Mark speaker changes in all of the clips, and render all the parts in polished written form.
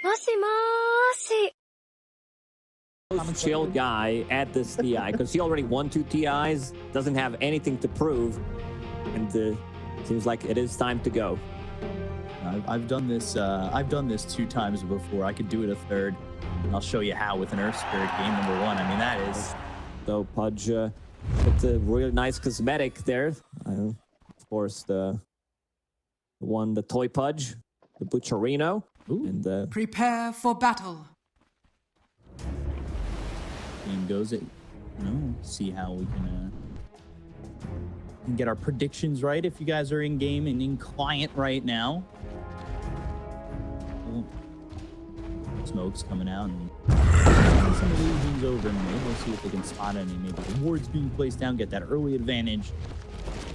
Speaker 1: もしもーし。
Speaker 2: Most chill guy at this TI because he already won 2 TIs, doesn't have anything to prove, and seems like it is time to go.
Speaker 3: I've done this. I've done this 2 times before. I could do it a third. And I'll show you how with an Earth Spirit game number 1. I mean, that is.
Speaker 2: So Pudge with a really nice cosmetic there. Of course, the toy Pudge, the Butcherino, and
Speaker 4: Prepare for battle.
Speaker 3: Game goes it. See how we can get our predictions right if you guys are in game and in client right now. Smoke's coming out and some illusions over and we'll see if they can spot any maybe wards being placed down, get that early advantage.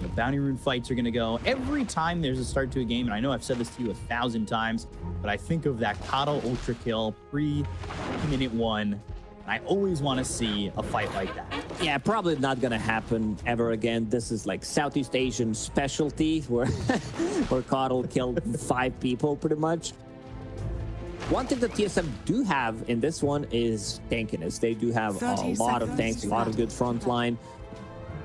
Speaker 3: The bounty rune fights are going to go every time there's a start to a game, and I know I've said this to you 1,000 times, but I think of that Coddle Ultra Kill pre-minute 1. I always want to see a fight like that.
Speaker 2: Yeah, probably not gonna happen ever again. This is like Southeast Asian specialty where Coddle killed 5 people pretty much. One thing that TSM do have in this one is tankiness. They do have a lot of tanks, a lot of good front line.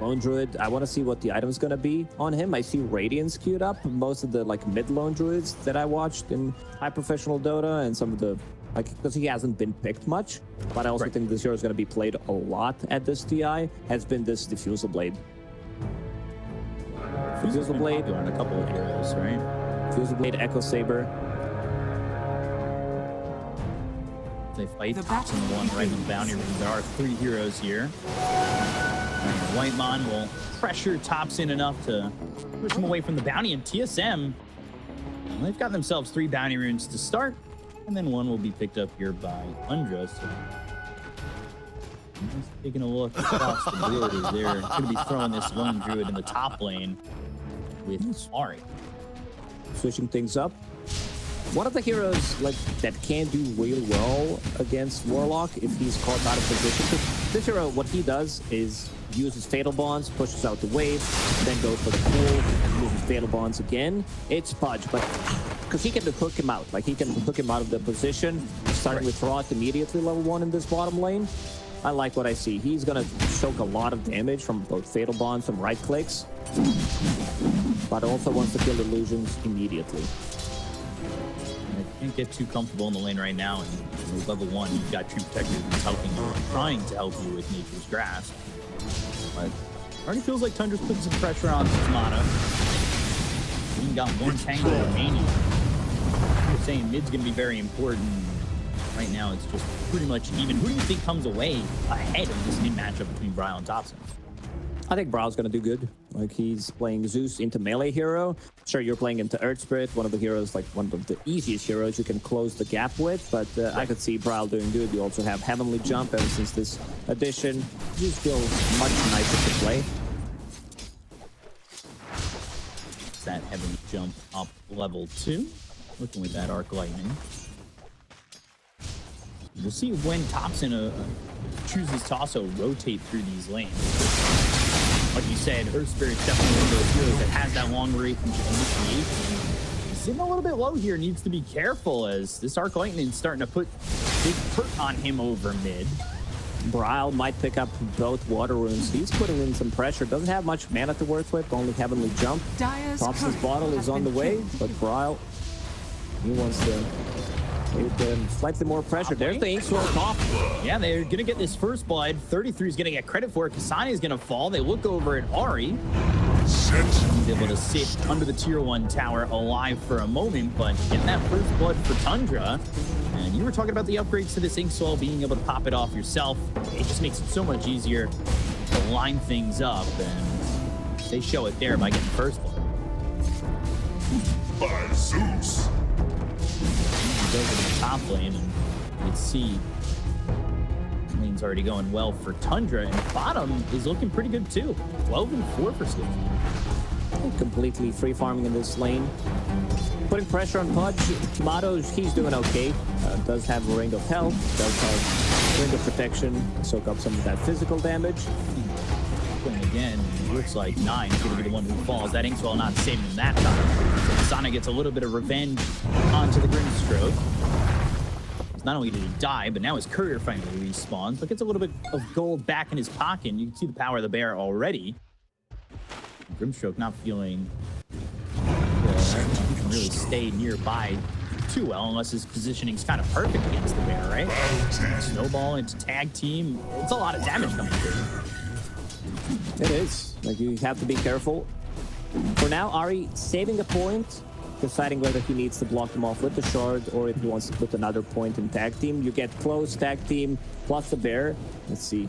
Speaker 2: Lone Druid, I want to see what the item's gonna be on him. I see Radiance queued up. Most of the like mid Lone Druids that I watched in high professional Dota and some of the because he hasn't been picked much, but I also think this hero is going to be played a lot at this TI, has been this Diffusal Blade. Diffusal Blade
Speaker 3: on a couple of heroes, right?
Speaker 2: Diffusal Blade, Echo Saber.
Speaker 3: They fight tops in the one right in the bounty room. There are 3 heroes here. Whitemon will pressure tops in enough to push him away from the bounty, and TSM, they've got themselves 3 bounty runes to start. And then 1 will be picked up here by Tundra. So just taking a look across the board as they're going to be throwing this Lone Druid in the top lane with Ari.
Speaker 2: Switching things up. One of the heroes that can do really well against Warlock if he's caught out of position. This hero, what he does is uses Fatal Bonds, pushes out the wave, then goes for the pool, uses Fatal Bonds again. It's Pudge, but because he can hook him out. Like, he can hook him out of the position, starting with Rot immediately level 1 in this bottom lane. I like what I see. He's going to choke a lot of damage from both Fatal Bonds and right clicks, but also wants to kill illusions immediately.
Speaker 3: I can't get too comfortable in the lane right now. And with level 1, you've got True Protector who's helping you, trying to help you with Nature's Grasp. But already feels like Tundra's putting some pressure on Stamata. He got 1 tank remaining. You're saying mid's going to be very important. Right now, it's just pretty much even. Who do you think comes away ahead of this mid matchup between Bryle and Thompson?
Speaker 2: I think Bryle's going to do good. Like, he's playing Zeus into melee hero. Sure, you're playing into Earth Spirit, one of the heroes, like one of the easiest heroes you can close the gap with, but I could see Bryle doing good. You also have Heavenly Jump ever since this addition. Just feels much nicer to play.
Speaker 3: It's that Heavenly Jump up level 2. Looking with that Arc Lightning. We'll see when Thompson chooses to also rotate through these lanes. Like you said, Earth Spirit's definitely one of those heroes that has that long range initiation. He's sitting a little bit low here, needs to be careful as this Arc Lightning's starting to put big hurt on him over mid.
Speaker 2: Bryle might pick up both water runes. He's putting in some pressure. Doesn't have much mana to work with, only Heavenly Jump. Thompson's bottle is on the way, but Bryle, he wants to slightly more pressure. There's the Ink Sword off.
Speaker 3: Yeah, they're going to get this first blood. 33 is going to get credit for it. Kasane is going to fall. They look over at Ari. He's able to sit under the tier 1 tower alive for a moment, but getting that first blood for Tundra. And you were talking about the upgrades to this Ink Soul, being able to pop it off yourself. It just makes it so much easier to line things up, and they show it there by getting first blood.
Speaker 5: By Zeus!
Speaker 3: Over to the top lane, and you can see lane's already going well for Tundra, and bottom is looking pretty good too. 12 and 4 for Sleep.
Speaker 2: Completely free farming in this lane. Putting pressure on Pudge. Tomato, he's doing okay. Does have a Ring of Health, does have Ring of Protection, soak up some of that physical damage.
Speaker 3: And again, it looks like 9 is going to be the one who falls. That Inkswell not saving him that time. Sana gets a little bit of revenge onto the Grimstroke. Not only did he die, but now his courier finally respawns. But gets a little bit of gold back in his pocket. And you can see the power of the bear already. Grimstroke not feeling he can really stay nearby too well unless his positioning's kind of perfect against the bear, right? Snowball into tag team. It's a lot of damage coming through.
Speaker 2: It is. Like, you have to be careful. For now, Ari saving a point, deciding whether he needs to block them off with the shard or if he wants to put another point in tag team. You get close tag team plus the bear. Let's see.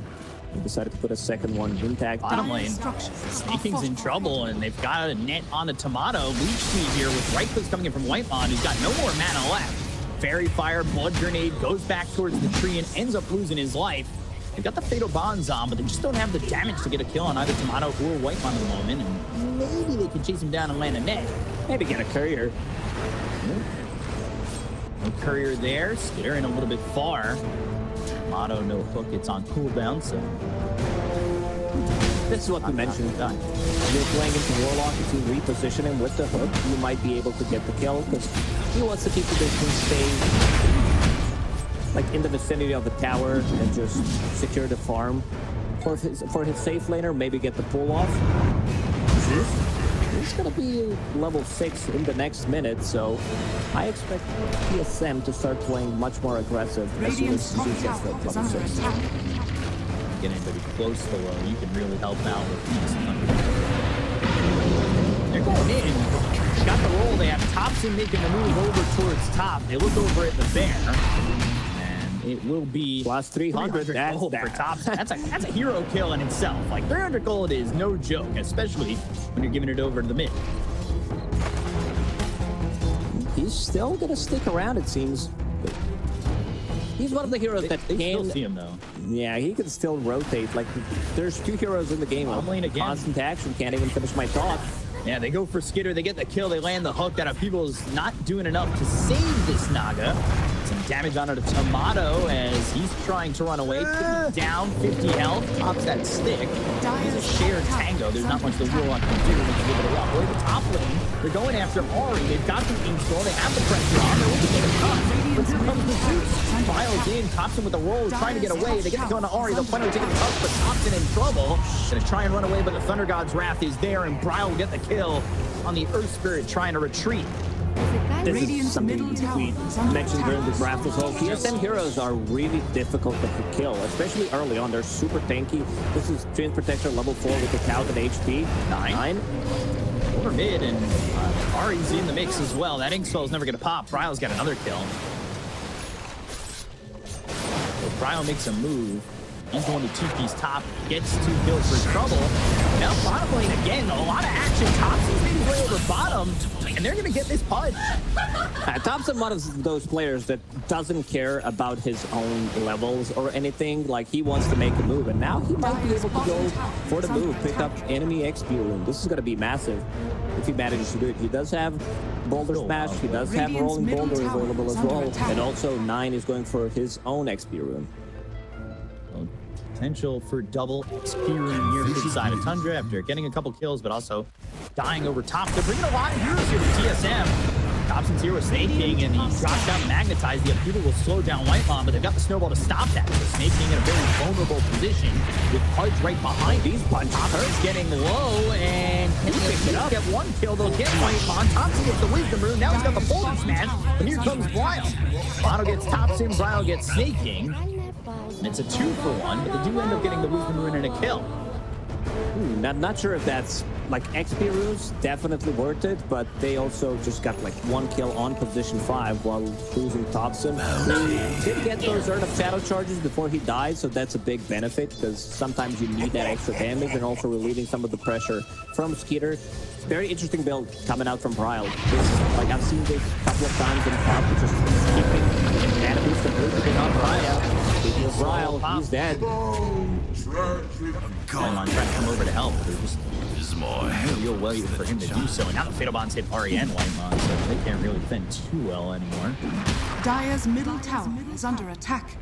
Speaker 2: He decided to put a second one in tag team.
Speaker 3: Bottom lane, Snaking's in trouble, and they've got a net on the Tomato. Leech Sweep here with right clicks coming in from Whitemon, who's got no more mana left. Fairy Fire, Blood Grenade, goes back towards the tree and ends up losing his life. They've got the Fatal Bonds on, but they just don't have the damage to get a kill on either Tomato or Whitemon at the moment, and maybe they can chase him down and land a net.
Speaker 2: Maybe get a courier.
Speaker 3: No courier there, scaring a little bit far. Tomato, no hook, it's on cooldown, so...
Speaker 2: This is what we mentioned. You're playing into Warlock. If you reposition him with the hook, you might be able to get the kill because he wants to keep the distance, stay like in the vicinity of the tower and just secure the farm. For his safe laner, maybe get the pull off. He's gonna be level 6 in the next minute, so I expect TSM to start playing much more aggressive as soon as he gets to level 6.
Speaker 3: Get anybody close to low, you can really help out with these. They're going in. Got the roll. They have Thompson making the move over towards top. They look over at the bear. And it will be
Speaker 2: plus 300
Speaker 3: gold for Thompson. That's a hero kill in itself. Like 300 gold is no joke, especially when you're giving it over to the mid.
Speaker 2: He's still gonna stick around, it seems. He's one of the heroes that
Speaker 3: they
Speaker 2: can
Speaker 3: still see him though.
Speaker 2: Yeah, he can still rotate. Like, there's 2 heroes in the game. Constant action. Can't even finish my thought.
Speaker 3: Yeah, they go for Skitter. They get the kill. They land the hook. That People's not doing enough to save this Naga. Some damage on it to Tomato as he's trying to run away. Down 50 health. Pops that stick. He's a shared tango. There's not much the Warlock can do when you give it a walk. Over the top lane. They're going after Ari. They've got the install. They have the pressure on. They're looking to get a cut. But here comes the Zeus. Files in. Thompson with the roll. Trying to get away. They get the kill on Ari. They'll finally take the cut, but Thompson in trouble. Gonna try and run away, but the Thunder God's Wrath is there, and Bryle will get the kill on the Earth Spirit trying to retreat.
Speaker 2: This is something we mentioned during the draft as well. TSM heroes are really difficult to kill, especially early on. They're super tanky. This is Twin Protector level 4 with the 1000 HP. 9.
Speaker 3: Over mid, and Ari's in the mix as well. That Inkspell is never going to pop. Bryle's got another kill. So Bryle makes a move. He's going to TP's top, gets 2 kills for trouble. Now bottom lane again, a lot of action. Thompson's made his way over bottom, and they're going to get this punch.
Speaker 2: Thompson one of those players that doesn't care about his own levels or anything. Like, he wants to make a move, and now he might be able to go for the move, pick up enemy XP room. This is going to be massive if he manages to do it. He does have Boulder Smash. He does have Rolling Boulder available as well. And also 9 is going for his own XP room.
Speaker 3: Potential for double XP room here to the side of Tundra after getting a couple kills, but also dying over top. They're bringing a lot of heroes here to TSM. Thompson's here with Snake King, and he drops down Magnetize. The people will slow down Whitemon, but they've got the snowball to stop that. So Snake King in a very vulnerable position with Pudge right behind these punch. Hurt's getting low, and he picks it up. Get 1 kill, they'll get Whitemon. Thompson gets the Wisdom Rune. Now he's got the Boulder Smash, but here comes Bryle. Bono gets Thompson, Bryle gets Snake King. And it's a 2-for-1, but they do end up getting the Wisdom Rune and a kill.
Speaker 2: Not sure if that's like XP runes, definitely worth it, but they also just got like 1 kill on position 5 while losing Thompson. He did get those Earth of Shadow charges before he died, so that's a big benefit because sometimes you need that extra damage and also relieving some of the pressure from Skeeter. Very interesting build coming out from Bryle. Like, I've seen this a couple of times in pop, just keeping mana boost completely on Bryle. Bryle, he's dead.
Speaker 3: Whitemon trying to come over to help, but they're just no real way for him to do so. And now the Fatal Bonds hit Ari and Whitemon, so they can't really defend too well anymore.
Speaker 4: Dire's middle tower is under attack.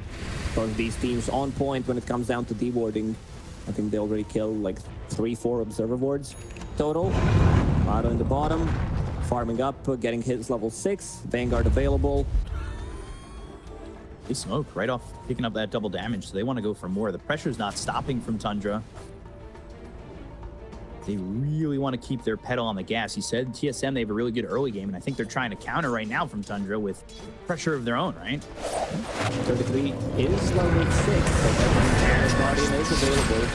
Speaker 2: Both of these teams on point when it comes down to dewarding. I think they already killed like 3-4 observer wards total. Otto in the bottom, farming up, getting his level 6. Vanguard available.
Speaker 3: They smoke right off picking up that double damage, so they want to go for more. The pressure's not stopping from Tundra. They really want to keep their pedal on the gas. You said TSM, they have a really good early game, and I think they're trying to counter right now from Tundra with pressure of their own, right?
Speaker 2: 33 is level 6, but Guardian is available.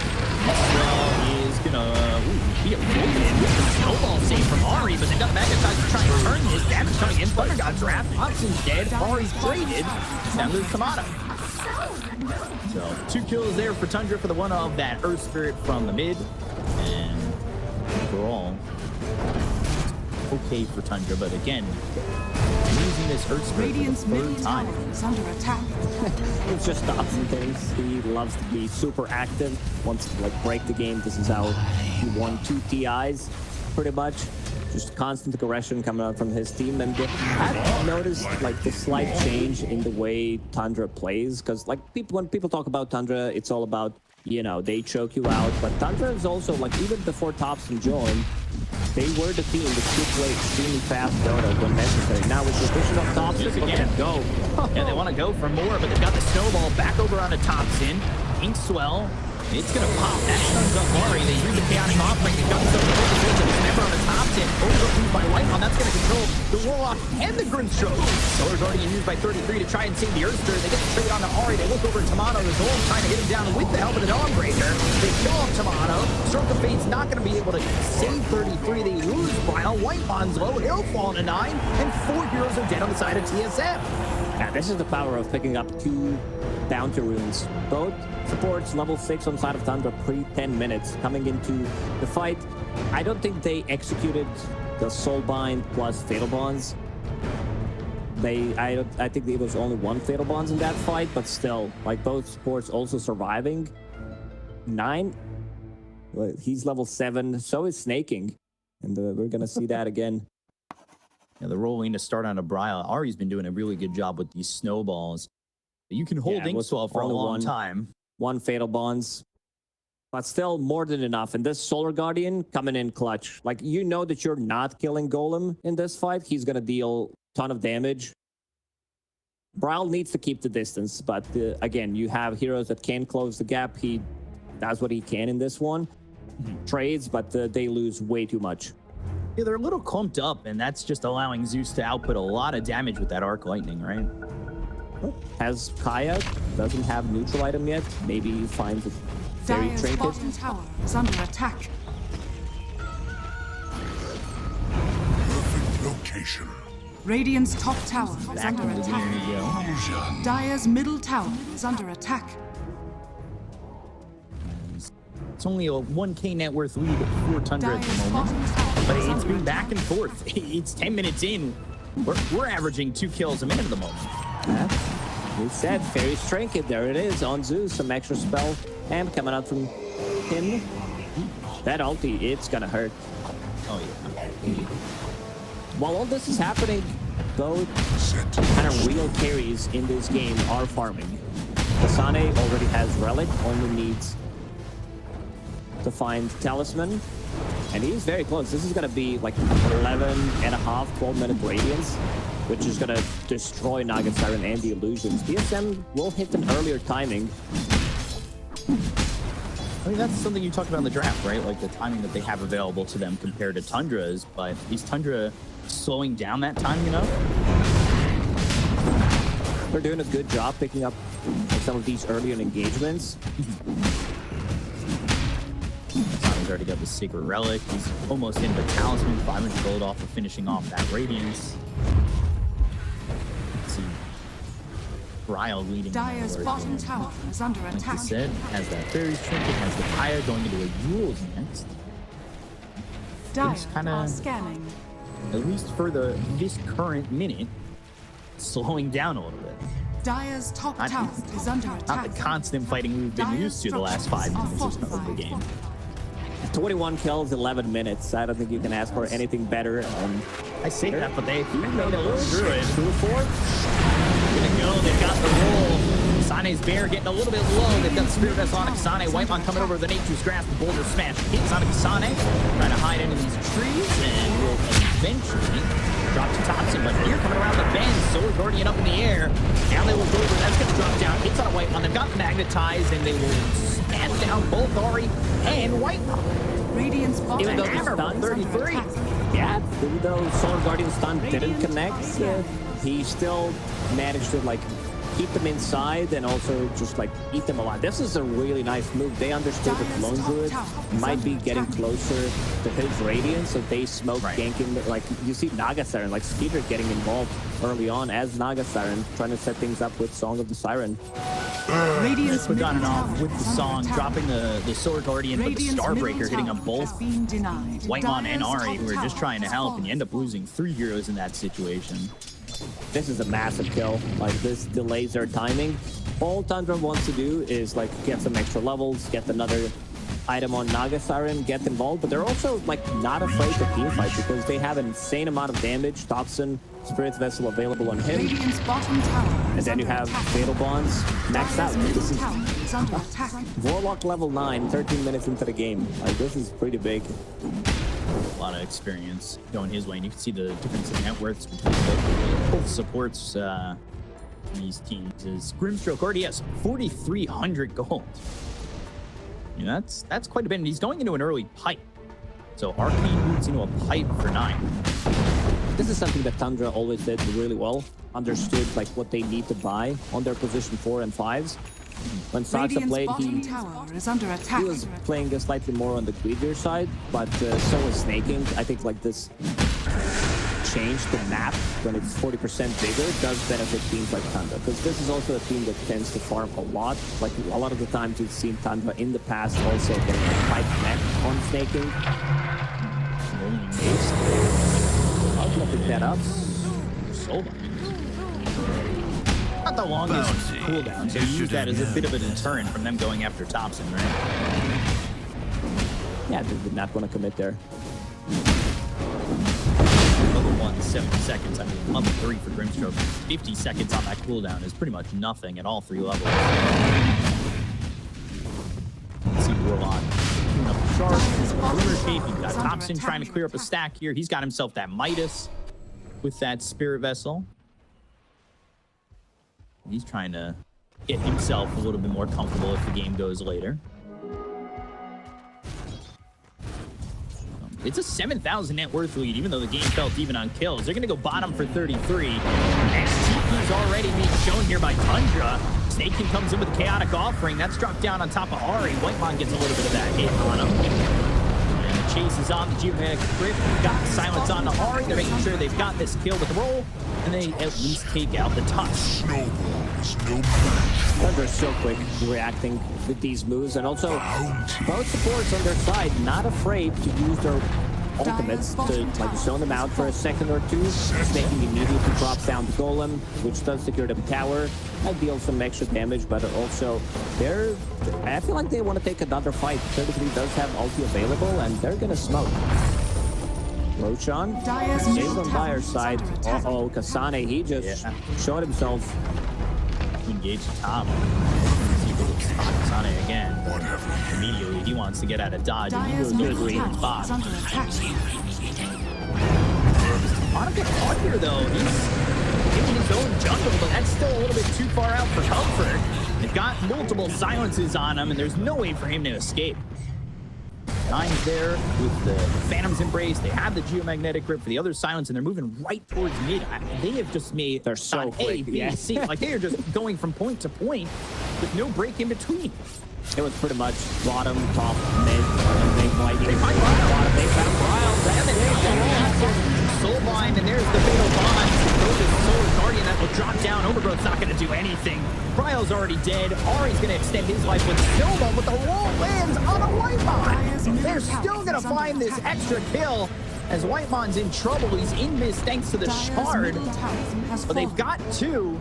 Speaker 3: Is gonna be avoided with the snowball save from Ari, but they got Magnetized to try and turn this. Damage coming in. Thunder got drafted. Oxen's dead. Ari's traded. Now there's Kamada. So 2 kills there for Tundra for the one of that Earth Spirit from the mid. And overall, okay for Tundra, but again, using this Earth Spirit
Speaker 4: Radiant's
Speaker 3: for the
Speaker 4: middle
Speaker 3: third time.
Speaker 4: tower is under attack.
Speaker 2: It's just stops and things. He loves to be super active. Wants to like break the game. This is how he won 2 TIs, pretty much. Just constant aggression coming out from his team. And I've noticed like the slight change in the way Tundra plays. Because like when people talk about Tundra, it's all about, you know, they choke you out. But Tundra is also like, even before TSM joined, they were the team that could play extremely fast Dota when necessary. Now with the addition of TSM, look at them go.
Speaker 3: Yeah, they want to go for more, but they've got the snowball back over onto TSM. Ink Swell. It's going to pop. That stuns up Mari. They use the chaotic offering. They've got themselves a position. It's never on the top 10. Overlooked by Lightman. That's going to control the Warlock and the Grimstroke. Solar's already used by 33 to try and save the Earthster. They get the trade on to Ari. They look over at Tamano. The Zolm trying to hit him down with the help of the Dawnbreaker. They kill off Tamano. Stroke of Fate's not going to be able to save 33. They lose Brile. Whitebond's low. He'll fall to 9. And 4 heroes are dead on the side of TSM.
Speaker 2: Yeah, this is the power of picking up 2 bounty runes. Both supports level 6 on side of Tundra pre 10 minutes coming into the fight. I don't think they executed the Soulbind plus Fatal Bonds. I think there was only 1 Fatal Bonds in that fight, but still, like both supports also surviving. 9, well, he's level 7, so is Snaking, and we're gonna see that again.
Speaker 3: Yeah, the rolling to start on a Brile. Ari's been doing a really good job with these snowballs. You can hold Inkswell for a long time.
Speaker 2: 1 Fatal Bonds, but still more than enough. And this Solar Guardian coming in clutch. Like, you know that you're not killing Golem in this fight. He's going to deal a ton of damage. Brile needs to keep the distance, but again, you have heroes that can close the gap. He does what he can in this one. Trades, but they lose way too much.
Speaker 3: Yeah, they're a little clumped up, and that's just allowing Zeus to output a lot of damage with that Arc Lightning, right?
Speaker 2: Has Kaya, doesn't have neutral item yet. Maybe he finds a very
Speaker 4: Dire's
Speaker 2: trinket.
Speaker 4: bottom tower is under attack.
Speaker 5: Perfect location.
Speaker 4: Radiant's top tower is
Speaker 3: Back
Speaker 4: under
Speaker 3: into the
Speaker 4: attack.
Speaker 3: enemy go.
Speaker 4: Dire's middle tower is under attack.
Speaker 3: It's only a 1K net worth lead for Tundra at
Speaker 4: Dire's
Speaker 3: the moment.
Speaker 4: bottom tower
Speaker 3: But
Speaker 4: is
Speaker 3: it's
Speaker 4: under
Speaker 3: been
Speaker 4: attack.
Speaker 3: back and forth. It's 10 minutes in. We're averaging 2 kills a minute at the moment.
Speaker 2: We said Fairy's Trinket. There it is on Zeus. Some extra spell and coming out from him. That ulti, it's gonna hurt.
Speaker 3: Oh, yeah.
Speaker 2: While all this is happening, both kind of real carries in this game are farming. Kasane already has Relic, only needs to find Talisman. And he's very close. This is going to be like 11 and a half, 12-minute Radiance, which is going to destroy Nugget Siren and the Illusions. TSM will hit an earlier timing.
Speaker 3: I mean, that's something you talked about in the draft, right? Like the timing that they have available to them compared to Tundra's, but is Tundra slowing down that time, you know?
Speaker 2: They're doing a good job picking up some of these earlier engagements.
Speaker 3: He's already got the Sacred Relic. He's almost in the Talisman, 500 gold off of finishing off that Radiance. Let's see. Brile leading.
Speaker 4: Dire's bottom tower is under
Speaker 3: Like
Speaker 4: attack.
Speaker 3: you said, has that Fairy's Trinket, has the Fire going into a Jewels next.
Speaker 4: Dire
Speaker 3: It's kinda-
Speaker 4: are scanning.
Speaker 3: At least for this current minute, slowing down a little bit.
Speaker 4: Dire's top
Speaker 3: Not-
Speaker 4: tower is under
Speaker 3: Not
Speaker 4: attack.
Speaker 3: the constant fighting we've been
Speaker 4: Dire's
Speaker 3: used to the last 5
Speaker 4: structures
Speaker 3: minutes
Speaker 4: are
Speaker 3: of the game.
Speaker 2: 21 kills, 11 minutes. I don't think you can ask for anything better.
Speaker 3: I say that, but they made it look
Speaker 2: Through
Speaker 3: through it.
Speaker 2: Through 4.
Speaker 3: Gonna go, they've got the roll. Kasane's Bear getting a little bit low. They've got Spirit Vessel on Kasane. Whitemon coming over with the Nature's Grasp. The Boulder Smash hits on Kasane. Trying to hide into these trees and will eventually drop to Thompson. But here coming around the bend, Sword Guardian up in the air. Now they will go over. That's going to drop down. Hits on a Whitemon. They've got magnetized and they will smash down both Ari and Whitemon.
Speaker 4: Radiant's bottom
Speaker 2: Even though
Speaker 4: tower
Speaker 2: he's done
Speaker 4: is under
Speaker 2: 33.
Speaker 4: attack.
Speaker 2: Yeah, even though Sword Guardian stun didn't
Speaker 4: Radiant
Speaker 2: connect,
Speaker 4: top
Speaker 2: he still managed to like keep them inside and also just like eat them alive. This is a really nice move. They understood that Lone Druid might be getting closer to his radiance, so they smoke ganking. Like you see Naga Siren, like Skeeter getting involved early on as Naga Siren, trying to set things up with Song of the Siren.
Speaker 4: Radiant's
Speaker 3: Put on and
Speaker 4: middle
Speaker 3: off
Speaker 4: tower
Speaker 3: with the
Speaker 4: is under
Speaker 3: song,
Speaker 4: attack.
Speaker 3: dropping the Sword Guardian, but the
Speaker 4: Radiant's
Speaker 3: Starbreaker
Speaker 4: middle
Speaker 3: hitting on
Speaker 4: tower
Speaker 3: both
Speaker 4: has been denied.
Speaker 3: Whitemon and
Speaker 4: Dire's
Speaker 3: Ari,
Speaker 4: top
Speaker 3: who are just
Speaker 4: tower
Speaker 3: trying to
Speaker 4: has
Speaker 3: help,
Speaker 4: fallen.
Speaker 3: and you end up losing 3 heroes in that situation.
Speaker 2: This is a massive kill. Like this delays their timing. All Tundra wants to do is like get some extra levels, get another item on Naga Siren, get involved, but they're also like not afraid to team fight because they have an insane amount of damage. Thompson, Spirit Vessel available on him.
Speaker 4: Radiant's bottom tower
Speaker 2: And
Speaker 4: is
Speaker 2: then you
Speaker 4: under
Speaker 2: have
Speaker 4: attack.
Speaker 2: Fatal Bonds maxed out.
Speaker 4: Dire's middle
Speaker 2: This is
Speaker 4: tower is under attack.
Speaker 2: Warlock level 9, 13 minutes into the game. Like this is pretty big.
Speaker 3: A lot of experience going his way, and you can see the difference in net worths between both supports these teams. Is Grimstroke already has 4,300 gold. You know, that's quite a bit, and he's going into an early pipe. So Arcane boots into a pipe for 9.
Speaker 2: This is something that Tundra always did really well. Understood like what they need to buy on their position 4 and 5s. When Saxa
Speaker 4: Radiant's
Speaker 2: played,
Speaker 4: bottom tower is under attack.
Speaker 2: he was playing slightly more on the greedier side, but so was Snaking. I think like this change the map when it's 40% bigger does benefit teams like Tundra, because this is also a team that tends to farm a lot. Like a lot of the times we've seen Tundra in the past also getting a tight net on Snaking.
Speaker 3: Rolling mace.
Speaker 2: I'm gonna pick that up.
Speaker 3: Sold. Not the longest cooldown, so you use that as a bit of a deterrent from them going after Thompson, right?
Speaker 2: Yeah, they did not want to commit there.
Speaker 3: Level 1, 70 seconds. I mean, level 3 for Grimstroke. 50 seconds on that cooldown is pretty much nothing at all 3 levels. Let's see Warlock. Up sharp. Glimmer Cape. You've got Thompson trying to clear up a stack here. He's got himself that Midas with that Spirit Vessel. He's trying to get himself a little bit more comfortable if the game goes later. It's a 7,000 net worth lead, even though the game felt even on kills. They're going to go bottom for 33. STP's already being shown here by Tundra. Snakekin comes in with a Chaotic Offering. That's dropped down on top of Ari. Whitemon gets a little bit of that hit on him. And the chase is on the Geomagnetic Grip. Got the silence on to Ari. They're making sure they've got this kill with the roll. And they at least take out the touch.
Speaker 2: Thunder's so quick reacting with these moves, and also both supports on their side not afraid to use their ultimates to like zone them out for a second or two. Snaking immediately drops down the golem, which does secure the tower. That deals some extra damage, but also I feel like they want to take another fight. 33 does have ulti available, and they're gonna smoke. Roshan stays on Dire's side. Uh-oh, Kasane, he just showed himself.
Speaker 3: Engage the top. See if it's Kasane again. Immediately, he wants to get out of dodge. And he
Speaker 4: Dire's
Speaker 3: goes
Speaker 4: middle
Speaker 3: over to the
Speaker 4: tower is
Speaker 3: bot.
Speaker 4: under attack.
Speaker 3: On a bit hard here, though. He's in his own jungle, but that's still a little bit too far out for comfort. They've got multiple silences on him, and there's no way for him to escape. Nine's there with the Phantom's Embrace. They have the Geomagnetic Grip for the other silence, and they're moving right towards mid. They have just made
Speaker 2: They're so
Speaker 3: A,
Speaker 2: quick,
Speaker 3: B, C. Like, they are just going from point to point with no break in between.
Speaker 2: It was pretty much bottom, top, mid, and they might
Speaker 3: They find Ryle.
Speaker 2: They found Ryle.
Speaker 3: And then there's the Soulbind, and there's the Fatal Bond. Goes to Soul Guardian. That will drop down. Overgrowth's not going to do anything. Ryle's already dead. Ari's going to extend his life with Silva, but the roll lands on a Whitemon. They're still going to find this extra kill as Whitemon's in trouble. He's in this thanks to the shard, but they've got 2.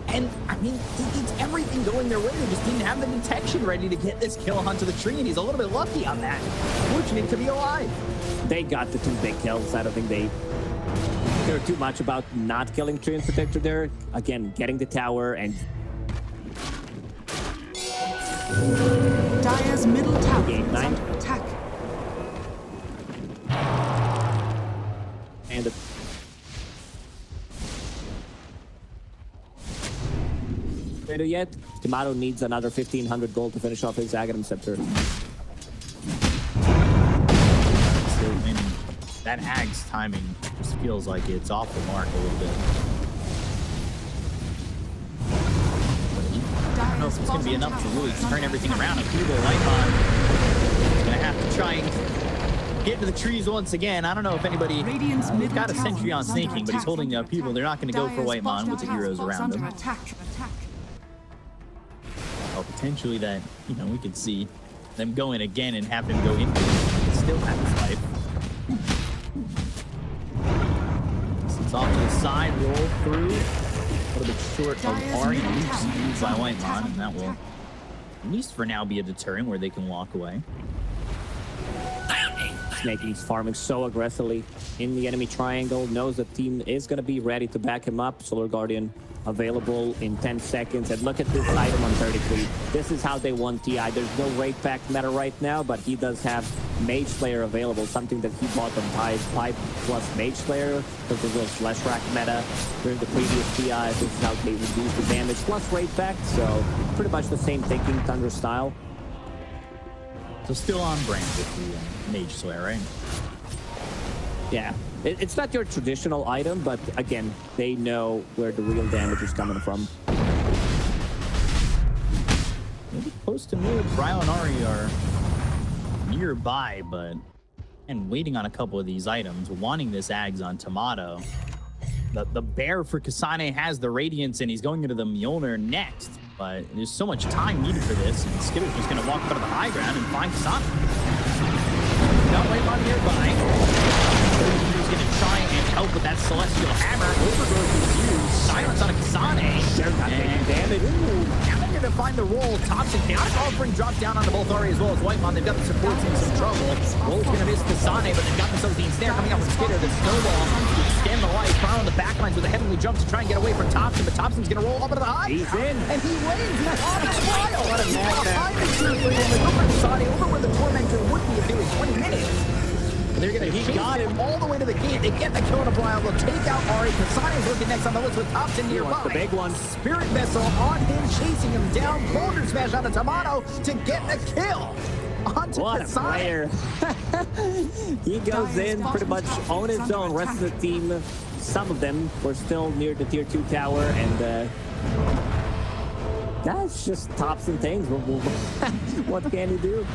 Speaker 3: And, I mean, it's everything going their way. They just didn't have the detection ready to get this kill onto the tree, and he's a little bit lucky on that. Fortunate to be alive.
Speaker 2: They got the 2 big kills. I don't think they care too much about not killing Treant Protector there. Again, getting the tower and
Speaker 4: Dire's middle tower
Speaker 2: Game
Speaker 4: is
Speaker 2: 9.
Speaker 4: under attack.
Speaker 2: And the ready yet? Tomato needs another 1,500 gold to finish off his Aghanim Scepter.
Speaker 3: So, I mean, that Ag's timing just feels like it's off the mark a little bit. I don't know if it's going to be enough to really turn everything around. And Kubo Lightbond is going to have to try and get to the trees once again. I don't know if anybody he's got a sentry on snaking, but he's holding people. They're not going to go for Whitemon with the heroes around him. Oh, potentially that, we could see them go in again and have him go in. He still have his life. It's off to the side, roll through. A little bit short of Ari, used by Whitemon, and that will, at least for now, be a deterrent where they can walk away.
Speaker 2: Snaking's farming so aggressively in the enemy triangle, knows the team is going to be ready to back him up. Solar Guardian available in 10 seconds. And look at this item on 33. This is how they won TI. There's no raid pack meta right now, but he does have Mage Slayer available, something that he bought on TI's 5+ Mage Slayer, because there was less rack meta during the previous TI. This is how they reduce the damage, plus raid pack, so pretty much the same thinking, Tundra style.
Speaker 3: So still on brand with the Mage Slayer, right?
Speaker 2: Yeah, it's not your traditional item, but again, they know where the real damage is coming from.
Speaker 3: Maybe close to mid, Bryo and Ari are nearby, but and waiting on a couple of these items, wanting this Ags on Tomato. The bear for Kasane has the Radiance, and he's going into the Mjolnir next. But there's so much time needed for this, and Skitter's just going to walk up to the high ground and find Kasane. Not Whitemon nearby. He's going to try and help with that Celestial Hammer. Overgrowth is used. Silence on a Kasane.
Speaker 2: They're not taking damage.
Speaker 3: Now they're going to find the roll. Thompson, Chaotic Offering drops down onto both Ari as well as Whitemon. They've got the supports in some trouble. Roll's going to miss Kasane, but they've got themselves the ensnare coming out from Skitter. The snowball to extend the life. Crown on the backlines with a heavenly jump to try and get away from Thompson, but Thompson's going to roll up into the high.
Speaker 2: He's in.
Speaker 3: And he wins. He's on a trial. What a behind the truth. And they go for Kasane over where the Tormentor would be if it was 20 minutes. They're going to got him all the way to the gate. They get the kill on a Bryo. They'll take out Ari. Kasane's looking next on the list with Thompson nearby.
Speaker 2: The big one.
Speaker 3: Spirit Vessel on him, chasing him down. Boulder Smash on a Tomato to get the kill. Onto
Speaker 2: What a
Speaker 3: Kasane.
Speaker 2: player. He goes in pretty much on his own. Rest of the team, some of them were still near the tier 2 tower, and that's just Thompson things. What can he do?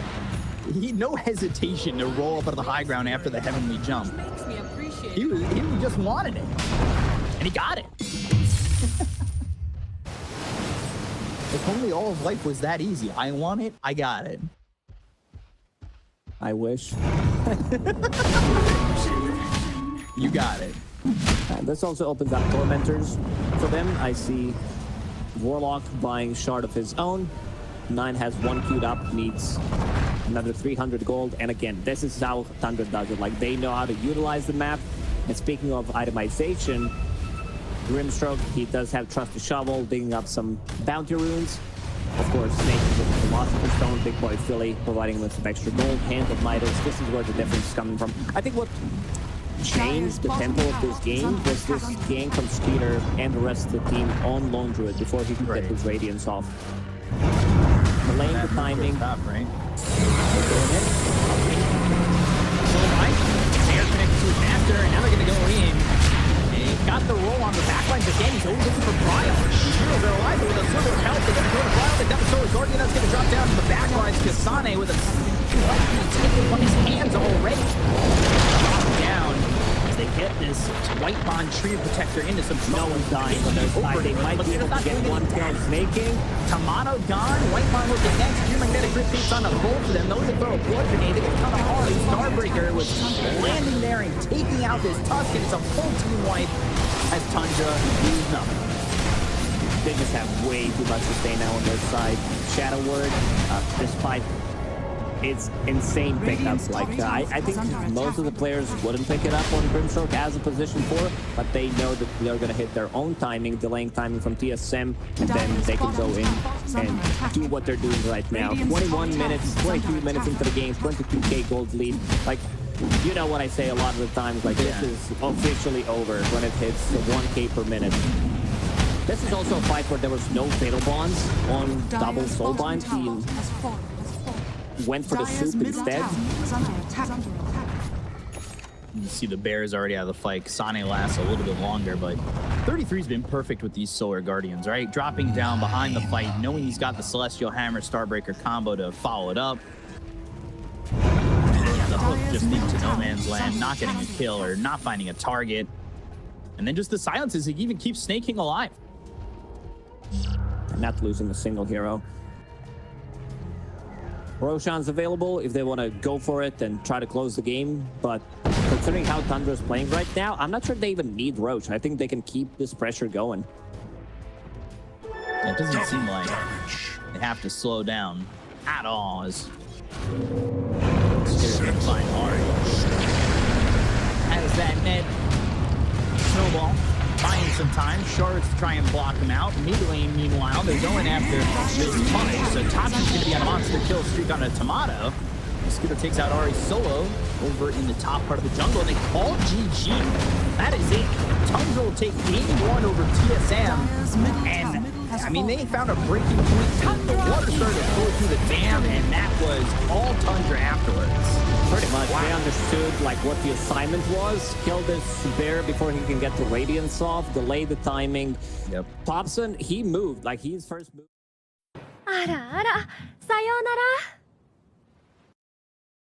Speaker 3: No hesitation to roll up on the high ground after the heavenly jump.
Speaker 1: Makes me appreciate
Speaker 3: He just wanted it. And he got it. If only all of life was that easy. I want it, I got it.
Speaker 2: I wish.
Speaker 3: You got it.
Speaker 2: This also opens up Tormentors for them. I see Warlock buying Shard of his own. 9 has 1 queued up, needs another 300 gold. And again, this is how Tundra does it. Like, they know how to utilize the map. And speaking of itemization, Grimstroke, he does have Trusty Shovel, digging up some bounty runes. Of course, Snake with the Philosopher's Stone, Big Boy Philly providing him with some extra gold. Hand of Midas, this is where the difference is coming from. I think what changed the tempo of this game was this gank from Skeeter and the rest of the team on Lone Druid before he could get his Radiance off. Delaying the timing.
Speaker 3: Stop, right? So right, they're connected to his master, and now they're going to go in. And he's got the roll on the backlines again. He's always looking for Bryo. The heroes are alive, but with a little bit of health, they're going to go to Bryo. They've got the Solar Guardian that's going to drop down to the backlines. Kasane with a taken from his hands already. Dropping down as they get this Whitemon Tree Protector into some trouble.
Speaker 2: No one's dying on their side. They might be able to get one kill snaking.
Speaker 3: Tomato gone. Whitemon looking next. Geomagnetic Grip beats on the both of them. Those will throw a blood grenade. They get cut off hard. Starbreaker was landing there and taking out this Tusk, and it's a full team wipe as Tundra used nothing.
Speaker 2: They just have way too much to stay now on their side. Shadow Word, despite it's insane pickup. Like, I think most of the players wouldn't pick it up on Grimstroke as a position 4, but they know that they're going to hit their own timing, delaying timing from TSM, and then they can go in and do what they're doing right now. 21 minutes, 22 minutes into the game, 22k gold lead. Like, you know what I say a lot of the times, like, this is officially over when it hits 1k per minute. This is also a fight where there was no fatal bonds on double soul binds. He went for the soup instead.
Speaker 3: You see the Bears already out of the fight. Sane lasts a little bit longer, but 33's been perfect with these Solar Guardians, right? Dropping down behind the fight, knowing he's got the Celestial Hammer Starbreaker combo to follow it up. The hook just into no man's land, not getting a kill or not finding a target. And then just the silences, he even keeps snaking alive.
Speaker 2: Not losing a single hero. Roshan's available if they want to go for it and try to close the game, but considering how Tundra's playing right now, I'm not sure they even need Roche. I think they can keep this pressure going.
Speaker 3: It doesn't seem like they have to slow down at all as find Ari. As that net snowball buying some time, Shards to try and block him out. Mid lane, meanwhile, they're going after this punish. So Tachi's going to be on a monster kill streak on a Tomato. Scooter takes out Ari solo over in the top part of the jungle. They call GG. That is it. Tundra will take game 1 over TSM. And, I mean, they found a breaking point. The water started to flow through the dam, and that was all Tundra afterwards.
Speaker 2: Pretty much. Wow. They understood like what the assignment was. Kill this bear before he can get the Radiance off. Delay the timing.
Speaker 3: Yep.
Speaker 2: Thompson, he moved. Like, he's first moved.
Speaker 1: あらあら、さようなら。